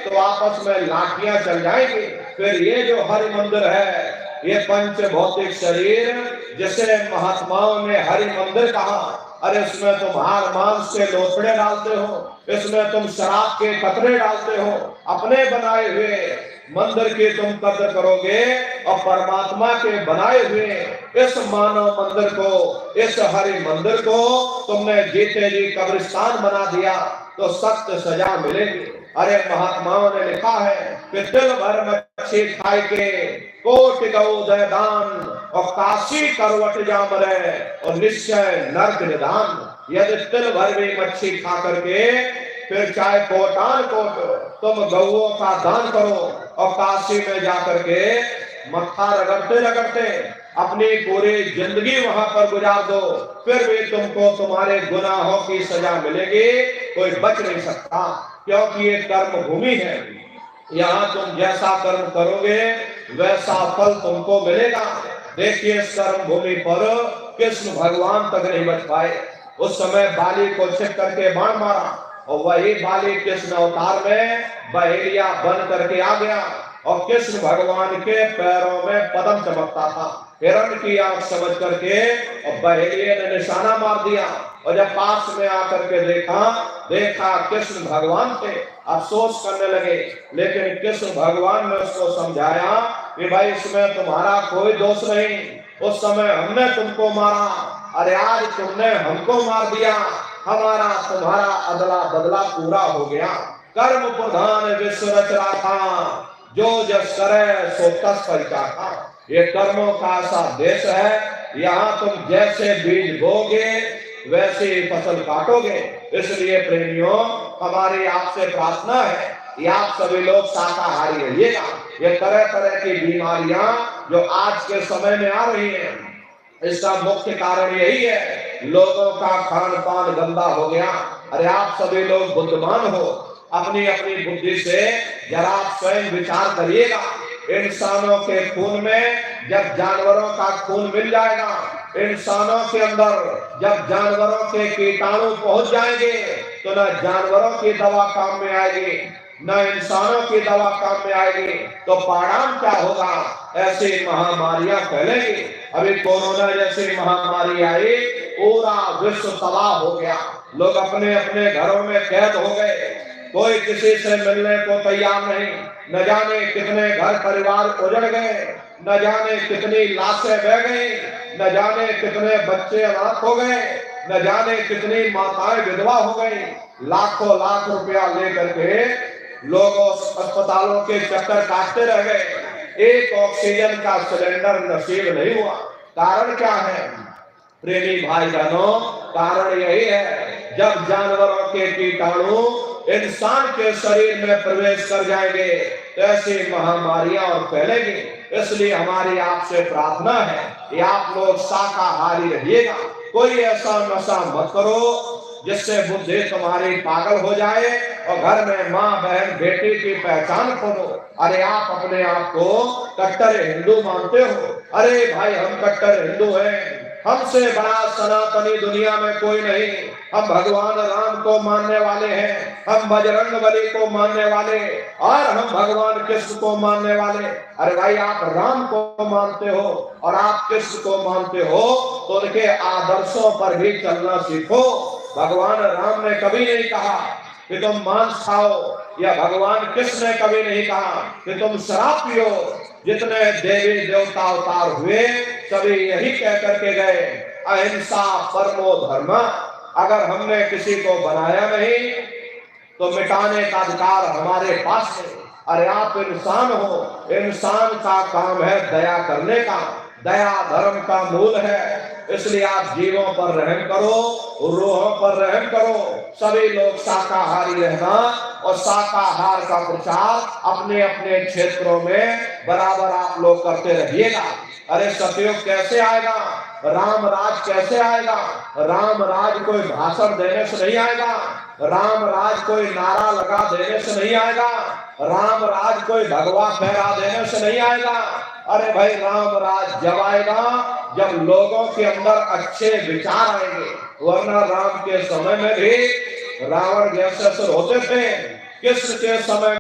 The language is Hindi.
तो आपस में लाठियां चल जाएंगी। फिर ये जो हरि मंदिर है, ये पंच भौतिक शरीर जिसे महात्माओं ने हरि मंदिर कहा, अरे इसमें तुम हार मांस के लोथड़े डालते हो, इसमें तुम शराब के कतरे डालते हो, अपने बनाए हुए मंदिर की तुम कदर करोगे और परमात्मा के बनाए हुए इस मानव मंदिर को, इस हरि मंदिर को तुमने जीते जी कब्रिस्तान बना दिया तो सख्त सजा मिलेगी। अरे महात्माओं ने लिखा है कि तिल भर मच्छी खाई के कोट गौ दान और काशी करवट जामरे और निश्चय नर्क निदान। यदि तिल भर भी मच्छी खा करके फिर चाहे कोटान कोट तुम गौओं का दान करो और काशी में जाकर के मत्था रगड़ते रगड़ते अपनी पूरी जिंदगी वहां पर गुजार दो, फिर भी तुमको तुम्हारे गुनाहों की सजा मिलेगी, कोई बच नहीं सकता। क्योंकि ये कर्म भूमि है, यहाँ तुम जैसा कर्म करोगे वैसा फल तुमको मिलेगा। देखिए इस कर्म भूमि पर कृष्ण भगवान तक नहीं बच पाए। उस समय बाली को छिप करके बाण मारा और वही बाली कृष्ण अवतार में बहेलिया बन करके आ गया और कृष्ण भगवान के पैरों में पद्म चमकता था। हिरण की आंख समझ करके और बहेलिये ने निशाना मार दिया और जब पास में आकर के देखा कृष्ण भगवान थे, अफसोस करने लगे। लेकिन कृष्ण भगवान ने उसको समझाया कि भाई इसमें तुम्हारा कोई दोष नहीं, उस समय हमने तुमको मारा, अरे आज तुमने हमको मार दिया, हमारा तुम्हारा अदला बदला पूरा हो गया। कर्म प्रधान विश्व रच रखा, जो जस करे सो तस परिचाखा। ये कर्मों का ऐसा देश है, यहाँ तुम जैसे बीज बोगे वैसे फसल काटोगे। इसलिए प्रेमियों, हमारी आपसे प्रार्थना है कि आप सभी लोग शाकाहारी रहिएगा। ये तरह तरह की बीमारियां जो आज के समय में आ रही हैं, इसका मुख्य कारण यही है, लोगों का खान पान गंदा हो गया। अरे आप सभी लोग बुद्धिमान हो, अपनी अपनी बुद्धि से जरा स्वयं विचार करिएगा। इंसानों के खून में जब जानवरों का खून मिल जाएगा, इंसानों के अंदर जब जानवरों के कीटाणु पहुंच जाएंगे, तो न जानवरों की दवा काम में आएगी न इंसानों की दवा काम में आएगी, तो परिणाम क्या होगा? ऐसी महामारियां फैलेंगी। अभी कोरोना जैसी महामारी आई, पूरा विश्व तबाह हो गया, लोग अपने अपने घरों में कैद हो गए, कोई किसी से मिलने को तैयार नहीं। न जाने कितने घर परिवार उजड़ गए, न जाने कितनी लाशें बह गई, न जाने कितने बच्चे अनाथ हो गए, न जाने कितनी माताएं विधवा हो गई। लाखों लाख रुपया लेकर के लोग अस्पतालों के चक्कर काटते रह गए, एक ऑक्सीजन का सिलेंडर नसीब नहीं हुआ। कारण क्या है प्रेमी भाई बहनों? कारण यही है, जब जानवरों के कीटाणु इंसान के शरीर में प्रवेश कर जाएंगे तो ऐसी महामारियां और फैलेंगी। इसलिए हमारी आपसे प्रार्थना है कि आप लोग शाकाहारी रहिएगा। कोई ऐसा नशा मत करो जिससे बुद्धि तुम्हारी पागल हो जाए और घर में माँ बहन बेटी की पहचान खो दो। अरे आप अपने आप को कट्टर हिंदू मानते हो, अरे भाई हम कट्टर हिंदू हैं, हमसे बड़ा सनातनी दुनिया में कोई नहीं, हम भगवान राम को मानने वाले हैं, हम बजरंग बली को मानने वाले और हम भगवान कृष्ण को मानने वाले। अरे भाई आप राम को मानते हो और आप कृष्ण को मानते हो तो उनके आदर्शों पर भी चलना सीखो। भगवान राम ने कभी नहीं कहा कि तुम मांस खाओ, या भगवान कृष्ण ने कभी नहीं कहा कि तुम शराब पियो। जितने देवी देवता अवतार हुए सभी यही कह करके गए, अहिंसा परमो धर्म। अगर हमने किसी को बनाया नहीं तो मिटाने का अधिकार हमारे पास है। अरे आप इंसान हो, इंसान का काम है दया करने का, दया धर्म का मूल है। इसलिए आप जीवों पर रहम करो, रूहों पर रहम करो। सभी लोग शाकाहारी रहना और शाकाहार का प्रचार अपने अपने क्षेत्रों में बराबर आप लोग करते रहिएगा। अरे सतयुग कैसे आएगा? राम राज कैसे आएगा? राम राज कोई भाषण देने से नहीं आएगा, राम राज कोई नारा लगा देने से नहीं आएगा, राम राज कोई भगवा फहरा देने से नहीं आएगा। अरे भाई राम राज जब आएगा जब लोगों के अंदर अच्छे विचार आएंगे, वरना राम के समय में भी रावण जैसे होते थे, कृष्ण के समय